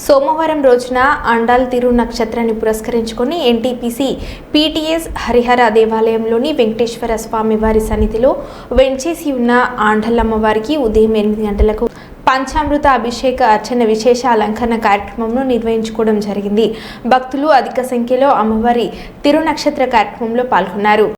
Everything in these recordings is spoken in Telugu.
సోమవారం రోజున ఆండాల్ తిరు నక్షత్రాన్ని పురస్కరించుకొని ఎన్టీపీసీ పీటీఎస్ హరిహర దేవాలయంలోని వెంకటేశ్వర స్వామి వారి సన్నిధిలో వెంచేసి ఉన్న ఆండాలమ్మవారికి ఉదయం 8 గంటలకు పంచామృత అభిషేక అర్చన విశేష అలంకరణ కార్యక్రమంను నిర్వహించుకోవడం జరిగింది. భక్తులు అధిక సంఖ్యలో అమ్మవారి తిరు నక్షత్ర కార్యక్రమంలో పాల్గొన్నారు.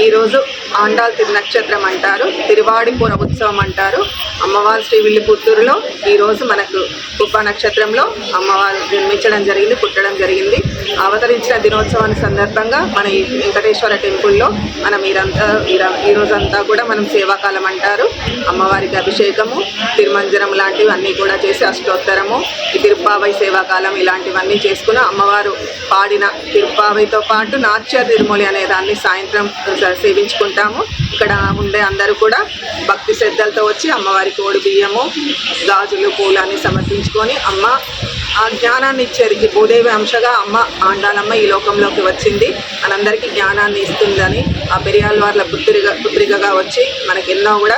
ఈరోజు ఆండాల్ తిరునక్షత్రం అంటారు, తిరువాడిపుర ఉత్సవం అంటారు. అమ్మవారు శ్రీ విల్లిపుత్తూరులో ఈరోజు మనకు ఉప నక్షత్రంలో అమ్మవారు జన్మించడం జరిగింది, పుట్టడం జరిగింది. అవతరించిన దినోత్సవాన్ని సందర్భంగా మన ఈ వెంకటేశ్వర టెంపుల్లో మనం ఈరోజంతా కూడా మనం సేవాకాలం అంటారు. అమ్మవారికి అభిషేకము, తిరుమంజనం లాంటివి అన్నీ కూడా చేసి అష్టోత్తరము, ఈ తిరుప్పావై సేవాకాలం ఇలాంటివన్నీ చేసుకుని అమ్మవారు పాడిన తిరుప్పావైతో పాటు నాట్య తిరుమలి అనే దాన్ని సాయంత్రం సేవించుకుంటాము. ఇక్కడ ఉండే అందరూ కూడా భక్తి శ్రద్ధలతో వచ్చి అమ్మవారికి ఓడి బియ్యము, గాజులు, పూలు అన్ని సమర్పించుకొని అమ్మ ఆ జ్ఞానాన్ని ఇచ్చేది. భూదేవి అంశగా అమ్మ ఆండాలమ్మ ఈ లోకంలోకి వచ్చింది, మనందరికీ జ్ఞానాన్ని ఇస్తుందని ఆ పెరియాల వార్ల పుత్రికగా వచ్చి మనకి ఎన్నో కూడా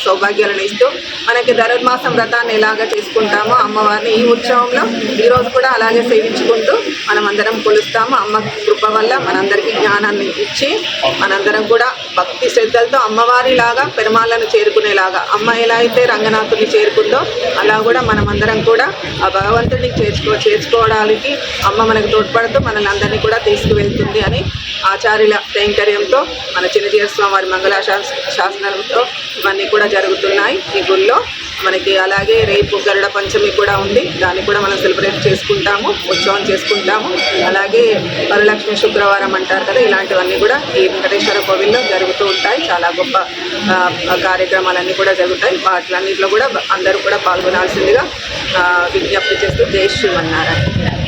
సౌభాగ్యాలను ఇస్తూ మనకి ధనుర్మాసం వ్రతాన్ని ఎలాగా చేసుకుంటామో అమ్మవారిని ఈ ఉత్సవంలో ఈరోజు కూడా అలాగే సేవించుకుంటూ మనం అందరం కొలుస్తాము. అమ్మ కృప వల్ల మనందరికీ జ్ఞానాన్ని ఇచ్చి మనందరం కూడా భక్తి శ్రద్ధలతో అమ్మవారిలాగా పెరుమాళ్ళను చేరుకునేలాగా అమ్మ ఎలా అయితే రంగనాథుని చేరుకుందో అలా కూడా మనమందరం కూడా ఆ భగవంతుడిని చేర్చుకోవడానికి అమ్మ మనకు తోడ్పడుతూ మనల్ని అందరినీ కూడా తీసుకువెళ్తుంది అని ఆచార్యుల కైంకర్యంతో మన చిన్నజీర స్వామి వారి మంగళ శాసనంతో ఇవన్నీ కూడా జరుగుతున్నాయి ఈ గుళ్ళో మనకి. అలాగే రేపు గరుడ పంచమి కూడా ఉంది, దాన్ని కూడా మనం సెలబ్రేట్ చేసుకుంటాము, ఉత్సవం చేసుకుంటాము. అలాగే వరలక్ష్మి శుక్రవారం అంటారు కదా, ఇలాంటివన్నీ కూడా ఈ వెంకటేశ్వర కోవిల్లో జరుగుతూ ఉంటాయి. చాలా గొప్ప కార్యక్రమాలన్నీ కూడా జరుగుతాయి. వాటిలన్నింటిలో కూడా అందరూ కూడా పాల్గొనాల్సిందిగా విజ్ఞప్తి చేస్తూ జై శ్రీమన్నారాయణ.